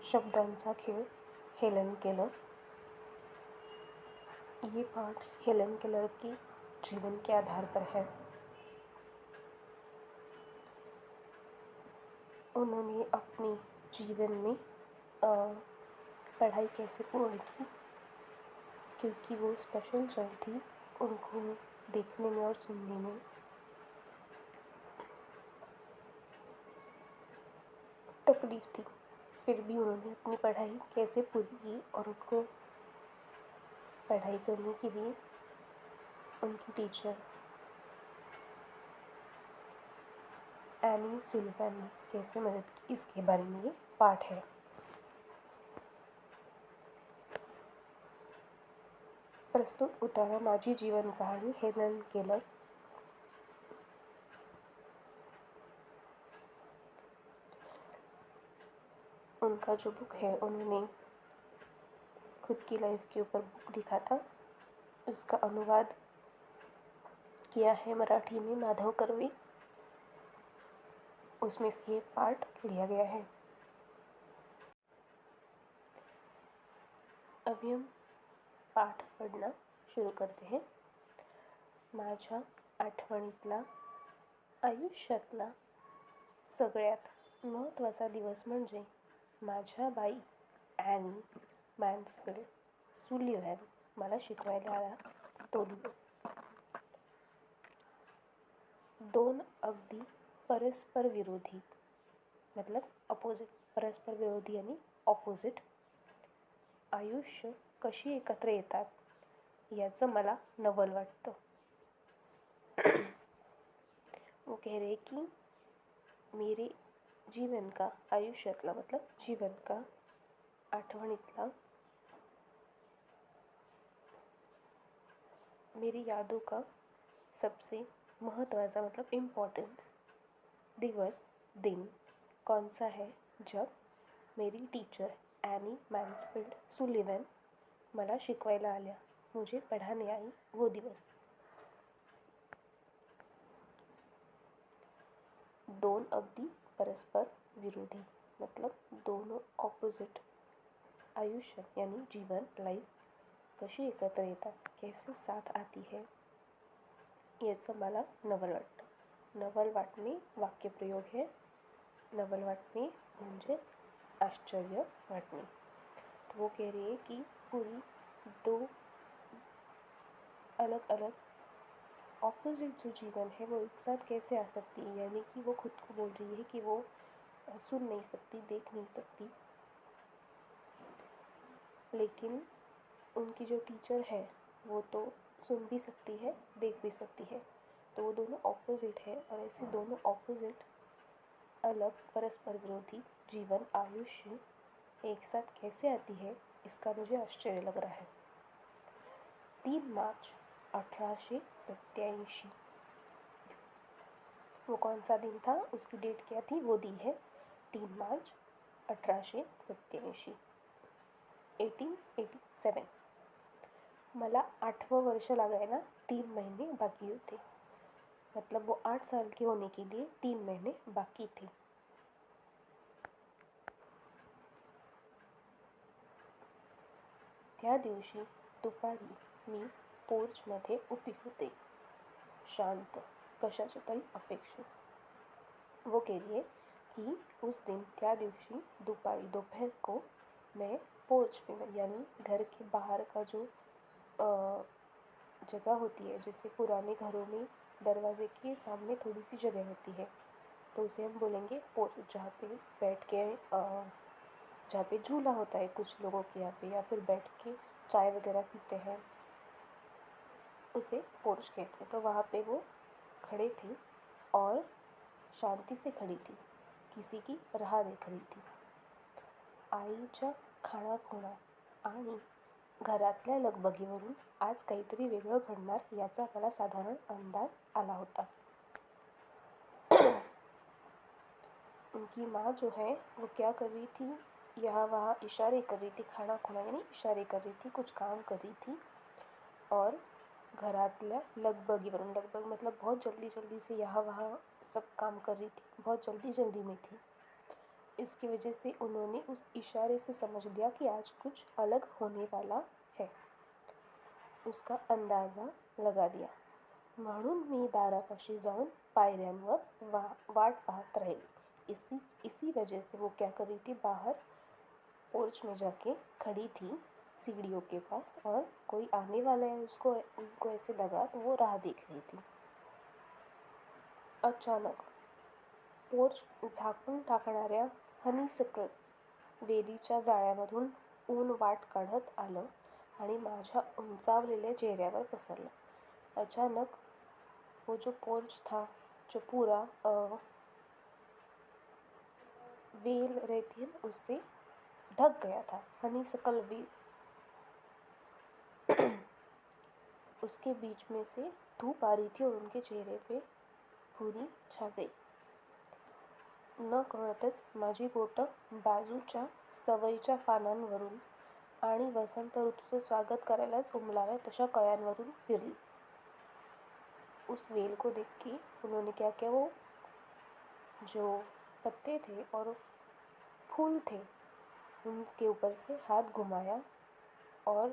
शब्दांचा खेळ Helen Keller. ये पाठ हेलन केलर के जीवन के आधार पर है। उन्होंने अपने जीवन में पढ़ाई कैसे पूर्ण की, क्योंकि वो स्पेशल चाइल्ड थी, उनको देखने में और सुनने में तकलीफ थी। फिर भी उन्होंने अपनी पढ़ाई कैसे पूरी की और उनको पढ़ाई करने के लिए उनकी टीचर एनी सुलिवान ने कैसे मदद की, इसके बारे में ये पाठ है। प्रस्तुत उतारा माझी जीवन कहानी हेलन केलर। उनका जो बुक है, उन्होंने खुद की लाइफ के ऊपर बुक लिखा था, उसका अनुवाद किया है मराठी में माधव कर्वे। उसमें से ये पार्ट लिया गया है। अभी हम पाठ पढ़ना शुरू करते हैं। माझ्या आठवणीतला आयुष्यातला सगळ्यात महत्त्वाचा दिवस म्हणजे माझ्या बाई ॲनी मॅन्सफिल्ड सुलिव्हॅन मला शिकवायला आला तो दिवस। दोन अगदी परस्पर विरोधी, मतलब अपोजिट, परस्पर विरोधी यानी ऑपोजिट आयुष्य कशी एकत्र येतात याचं मला नवल वाटतं। वो कह रहे कि मेरे जीवन का, आयुष्यातला मतलब जीवन का, आठवणीतला, मेरी यादों का सबसे महत्त्वाचा मतलब इम्पॉर्टेंट दिवस, दिन कौन सा है जब मेरी टीचर एनी मॅन्सफिल्ड सुलिव्हन मला शिकवायला आल्या, मुझे पढ़ाने आई वो दिवस। दोन अगदी परस्पर विरोधी, मतलब दोनों ऑपोजिट आयुष्य यानी जीवन, लाइफ कशी एकत्र येतात, कैसे साथ आती है, याचं मला नवल वाटतं। नवल वाटणे वाक्यप्रयोग है। नवल वाटणे म्हणजेच आश्चर्य वाटणे। तो वो कह रही है कि पूरी दो अलग अलग ऑपोजिट जो जीवन है वो एक साथ कैसे आ सकती है, यानी कि वो खुद को बोल रही है कि वो सुन नहीं सकती, देख नहीं सकती, लेकिन उनकी जो टीचर है वो तो सुन भी सकती है, देख भी सकती है। तो वो दोनों ऑपोजिट है, और ऐसे दोनों ऑपोजिट अलग परस्पर विरोधी जीवन, आयुष्य एक साथ कैसे आती है, इसका मुझे आश्चर्य लग रहा है। 3 मार्च 1887, वो कौन सा दिन था, उसकी डेट क्या थी, वो दी है 3 मार्च 1887, 1887। मला 8वें वर्ष लागायला 3 महीने बाकी होते, मतलब वो 8 साल के होने के लिए 3 महीने बाकी थे। त्या दिवशी दुपारी मी पोर्चमध्ये उभी होते, शांत, कशाच्या तरी अपेक्षित। वो कह रही है कि उस दिन, त्या दिवशी दोपहरी, दोपहर को मैं पोर्च में, यानी घर के बाहर का जो जगह होती है, जैसे पुराने घरों में दरवाजे के सामने थोड़ी सी जगह होती है, तो उसे हम बोलेंगे पोर्च, जहाँ पे बैठ के जहाँ पे झूला होता है कुछ लोगों के यहाँ पे, या फिर बैठ के चाय वगैरह पीते हैं, उसे पोर्च कहते हैं। तो वहाँ पे वो खड़े थे और शांति से खड़ी थी, किसी की राह देख रही थी। आईच्या खाणाखुणा आणि घरातल्या लगबगीवरून आज काहीतरी वेगळं घडणार याचा मला साधारण अंदाज आला होता। उनकी माँ जो है वो क्या कर रही थी, यहाँ वहाँ इशारे कर रही थी, खाना खुणा यानी इशारे कर रही थी, कुछ काम कर रही थी, और घरातल्या लगबगीवरून, लगबग मतलब बहुत जल्दी जल्दी से यहाँ वहाँ सब काम कर रही थी, बहुत जल्दी जल्दी में थी। इसकी वजह से उन्होंने उस इशारे से समझ लिया कि आज कुछ अलग होने वाला है, उसका अंदाज़ा लगा दिया. म्हणून मी दारापाशी जाऊन पायऱ्यांवर वाट पाहत रहे. इसी वजह से वो क्या कर रही थी, बाहर पोर्च में जाके खड़ी थी सीढ़ियों के पास, और कोई आने वाला है उनको ऐसे लगा तो वो राह देख रही थी. अचानक पोर्च झाकून टाकणाऱ्या हनीसिकल वेलीच्या जाळ्यामधून ऊन वाट काढत आलं आणि माझ्या उंचावलेल्या चेहऱ्यावर पसरलं. अचानक वो जो पोर्च था, जो पूरा वेल रहती है ना, उससे ढक गया था. हनीसिकल वेल, उसके बीच में से धूप आ रही थी और उनके चेहरे पे पूरी छा गई. न कळतच माझी बोटं बाजूच्या सवयीच्या पानांवरून आणि वसंत ऋतूचं स्वागत करायलाच उमलाव्या तशा कळ्यांवरून फिरली. उस वेल को देख के उन्होंने क्या किया, वो जो पत्ते थे और फूल थे उनके ऊपर से हाथ घुमाया, और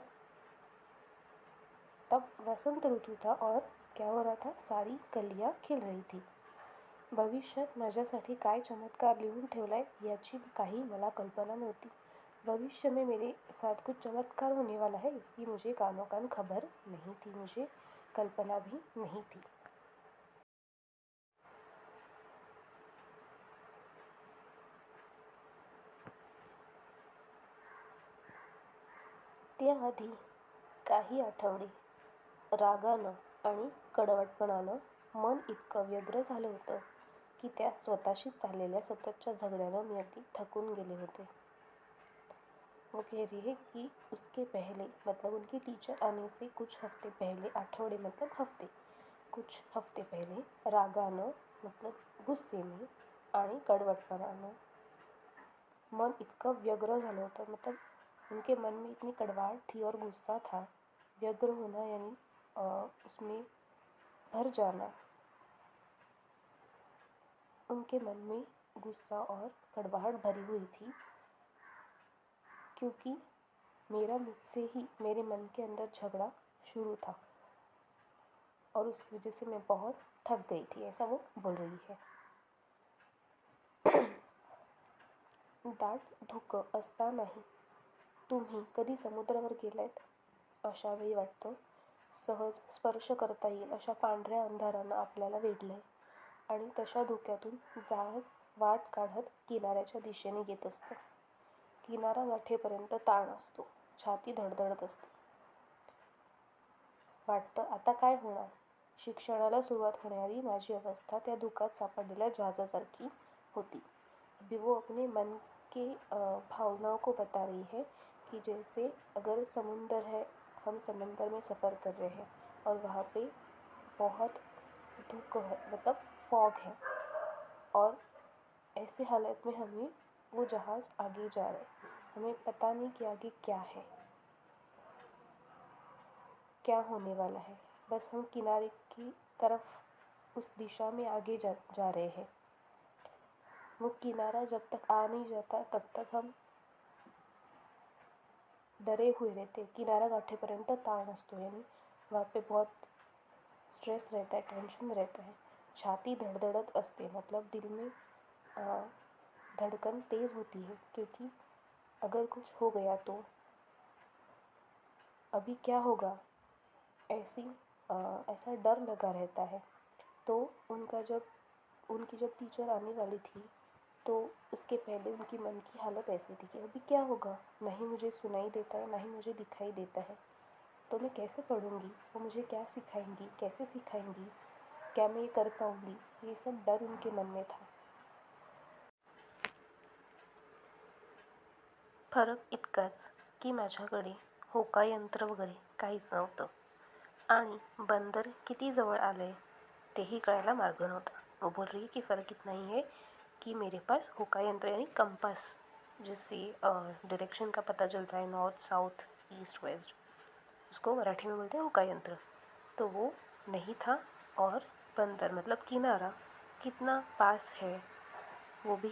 तब वसंत ऋतू था और क्या हो रहा था, सारी कलियां खिल रही थी. भविष्यात माझ्यासाठी काय चमत्कार लिहून ठेवलाय याची काही मला कल्पना नव्हती. भविष्य में मेरे साथ कुछ चमत्कार होने वाला है, इसकी मुझे कानो कान खबर नहीं थी, मुझे कल्पना भी नहीं थी. त्याआधी काही आठवडे रागानं आणि कडवटपणानं मन इतकं व्यग्र झालं होतं की त्या स्वतःशीच चाललेल्या सततच्या झगड्यानं मी अगदी थकून गेले होते. वो कह रही है कि उसके पहले, मतलब उनकी टीचर आने से कुछ हफ्ते पहले, आठवडे मतलब हफ्ते, कुछ हफ्ते पहले रागानं मतलब गुस्से में आणि कडवटपणानं मन इतकं व्यग्र झालं होतं, मतलब उनके मन में इतनी कड़वाहट थी और गुस्सा था. व्यग्र होना यानी उसमें भर जाना. उनके मन में गुस्सा और कड़वाहट भरी हुई थी, क्योंकि मुझसे ही मेरे मन के अंदर झगड़ा शुरू था और उसकी वजह से मैं बहुत थक गई थी, ऐसा वो बोल रही है. दाट धुकं असतानाही तुम्ही कधी समुद्रावर गेलात? अशा वेळी वाटतं सहज स्पर्श करता येईल अशा पांढऱ्या अंधारानं आपल्याला वेढलंय, आणि तशा धुक्यातून जहाज वाट काढत किनाऱ्याच्या दिशेने येत असतं. किनारा गाठेपर्यंत ताण असतो, छाती धडधडत असते. वाटतं आता काय होणार. शिक्षणाला सुरुवात होणारी माझी अवस्था त्या धुक्यात सापडलेल्या जहाजासारखी होती. अभी वो अपने मन के भावनाओं को बता रही है कि जैसे अगर समुंदर है, हम समंदर में सफ़र कर रहे हैं और वहाँ पे बहुत धुक है, मतलब फॉग है, और ऐसे हालत में हमें वो जहाज़ आगे जा रहा है, हमें पता नहीं कि आगे क्या है, क्या होने वाला है. बस हम किनारे की तरफ उस दिशा में आगे जा रहे हैं. वो किनारा जब तक आ नहीं जाता तब तक हम डरे हुए रहते. किनारा गाठेपर्यंत ताण असतो, यानी वहाँ पे बहुत स्ट्रेस रहता है, टेंशन रहता है, छाती धड़धड़त असते, मतलब दिल में धड़कन तेज़ होती है, क्योंकि अगर कुछ हो गया तो अभी क्या होगा, ऐसा डर लगा रहता है. तो उनकी जब टीचर आने वाली थी तो उसके पहले उनकी मन की हालत ऐसी थी कि अभी क्या होगा, नहीं मुझे सुनाई देता है, नहीं मुझे दिखाई देता है, तो मैं कैसे पढ़ूंगी, वो मुझे क्या सिखाएंगी, कैसे सिखाएंगी, क्या मैं ये कर पाऊंगी, ये सब डर उनके मन में था. फरक इतकाच की माझ्याकडे होकायंत्र वगैरे काहीच नव्हतं आणि बंदर किती जवळ आलं आहे तेही कळायला मार्ग नव्हता. वो बोल रही है कि फ़र्क इतना ही है कि मेरे पास होकायंत्र यानी कंपास, जिससे डायरेक्शन का पता चलता है, नॉर्थ साउथ ईस्ट वेस्ट, उसको मराठी में बोलते हैं होकायंत्र, तो वो नहीं था. और बंदर मतलब किनारा कितना पास है वो भी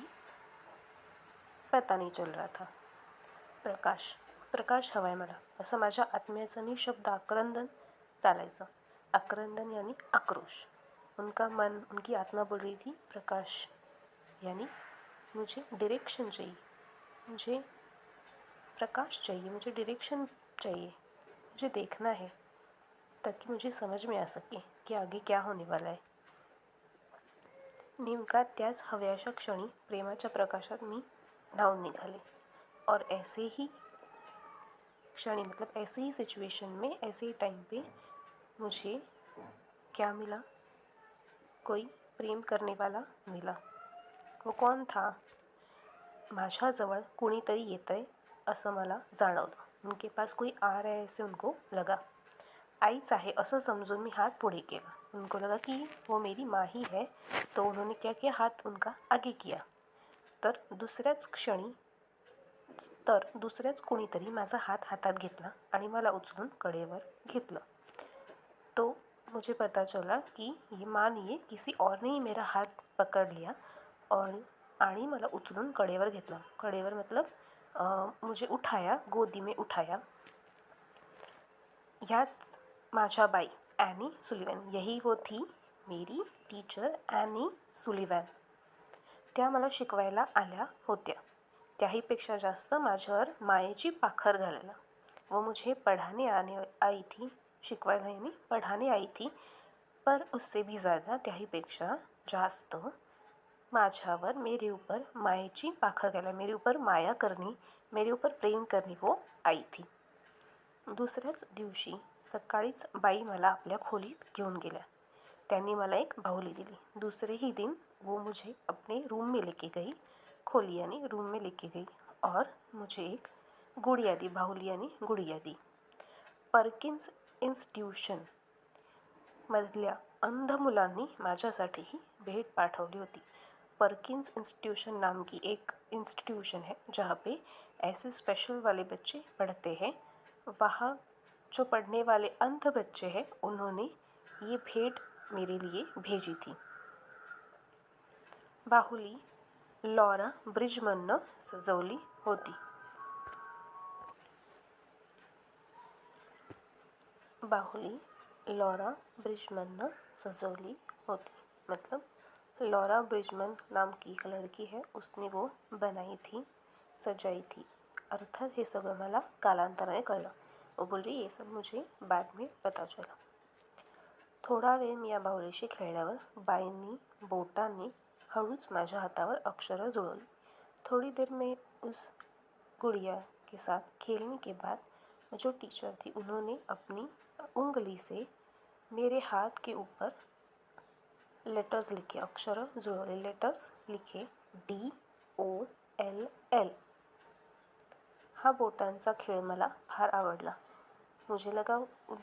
पता नाही चल रहा था. प्रकाश, प्रकाश हवाय मला, असं माझ्या आत्म्याचं निशब्द आक्रंदन चालायचं. आक्रंदन यानी आक्रोश. उनकी आत्मा बोल रही थी प्रकाश यानी मुझे डायरेक्शन चाहिए, मुझे प्रकाश चाहिए, मुझे डायरेक्शन चाहिए, मुझे देखना है ताकि मुझे समझ में आ सके कि आगे क्या होने वाला है. नेमका त्याच हव्याशा क्षणी प्रेमाच्या प्रकाशात मी धावून निघाले. और ऐसे ही क्षणी मतलब ऐसे ही सिचुएशन में, ऐसे ही टाइम पे मुझे क्या मिला, कोई प्रेम करने वाला मिला. वो कौन था? माझ्याजवळ कुणीतरी येतंय असं मला जाणवलं. उनके पास कोई आ रहा है ऐसे उनको लगा. आईच आहे असं समझून मी हाथ पुढे केला. उनको लगा कि वो मेरी माँ ही है, तो उन्होंने क्या किया, हाथ उनका आगे किया. तर दुसऱ्याच कुणीतरी माझा हात हातात घेतला आणि मला उचलून कडेवर घेतलं. तो मुझे पता चला कि ये माँ नहीं है, किसी और ने ही मेरा हाथ पकड़ लिया और आणि मला उचलून कडेवर घेतलं. कडेवर मतलब मुझे उठाया, गोदी में उठाया. ह्याच माझ्या बाई ॲनी सुलिव्हन, यही वो थी मेरी टीचर ॲनी सुलिव्हन. त्या मला शिकवायला आल्या होत्या. त्याहीपेक्षा जास्त माझ्यावर मायेची पाखर घालायला. वो मुझे पढ़ाने आई थी, शिकवायला यानी पढ़ाने आई थी. पर उससे भी ज़्यादा, त्याहीपेक्षा जास्त माझ्यावर, मेरे ऊपर मायेची पाखर घालायला, मेरे ऊपर माया करनी, मेरे ऊपर प्रेम करनी वो आई थी. दुसऱ्याच दिवशी सकाळीच बाई मला आपल्या खोलीत घेऊन गेल्या. त्यांनी मला एक बाहुली दिली. दूसरे ही दिन वो मुझे अपने रूम में लेके गई, खोली यानी रूम में लेके गई, और मुझे एक गुड़िया दी, बाहुली यानी गुड़िया दी. पर्किन्स इन्स्टिट्यूशन मधल्या अंध मुलांनी माझ्यासाठी ही भेट पाठवली होती. पर्किन्स इंस्टीट्यूशन नाम की एक इंस्टीट्यूशन है जहाँ पे ऐसे स्पेशल वाले बच्चे पढ़ते हैं. वहाँ जो पढ़ने वाले अंध बच्चे हैं उन्होंने ये भेंट मेरे लिए भेजी थी. बाहुली लॉरा ब्रिजमननं सजवली होती. बाहुली लॉरा ब्रिजमननं सजवली होती मतलब लॉरा ब्रिजमन नाम की एक लड़की है, उसने वो बनाई थी, सजाई थी. अर्थात हे सगळं मला कालांतराने कळलं. वो बोल रही ये सब मुझे बाद में पता चला. थोडा वेळ मी या बाहुलीशी खेळल्यावर बाईंनी बोटांनी हळूच माझ्या हातावर अक्षरं जुळवली. थोड़ी देर में उस गुड़िया के साथ खेलने के बाद जो टीचर थी उन्होंने अपनी उंगली से मेरे हाथ के ऊपर लेटर्स लिखे, अक्षर जुड़े लेटर्स लिखे DOLL. हा बोटांचा खेळ मला फार आवडला. मुझे लगा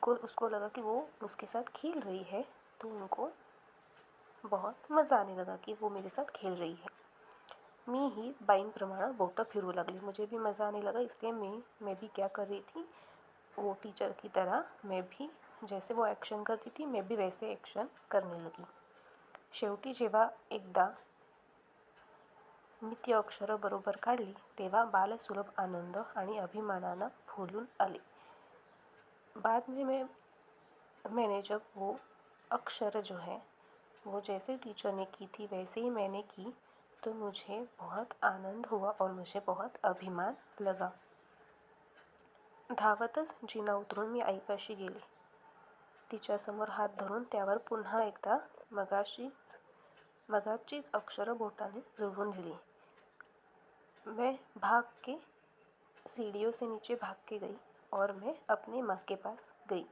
उसको लगा कि वो उसके साथ खेल रही है, तो उनको बहुत मज़ा आने लगा कि वो मेरे साथ खेल रही है. मी ही बाईंप्रमाणे बोटं फिरवू लागली. मुझे भी मज़ा आने लगा, इसलिए मैं भी क्या कर रही थी, वो टीचर की तरह मैं भी जैसे वो ॲक्शन करती थी मैं भी वैसे ॲक्शन करने लगी. शेवटी जेव्हा एकदा मी ती अक्षरं बरोबर काढली तेव्हा बालसुलभ आनंद आणि अभिमानानं फुलून आले. बाद में मैंने जब वो अक्षर जो है वो जैसे टीचर ने की थी वैसे ही मैंने की, तो मुझे बहुत आनंद हुआ और मुझे बहुत अभिमान लगा. धावतच जिना उतरून मी आईपाशी गेले. तिच्यासमोर हात धरून त्यावर पुन्हा एकदा मगाचीच अक्षरं बोटाने जुळवून दिली. मैं भाग के सीढ़ियों से नीचे भाग के गई और मैं अपनी माँ के पास गई.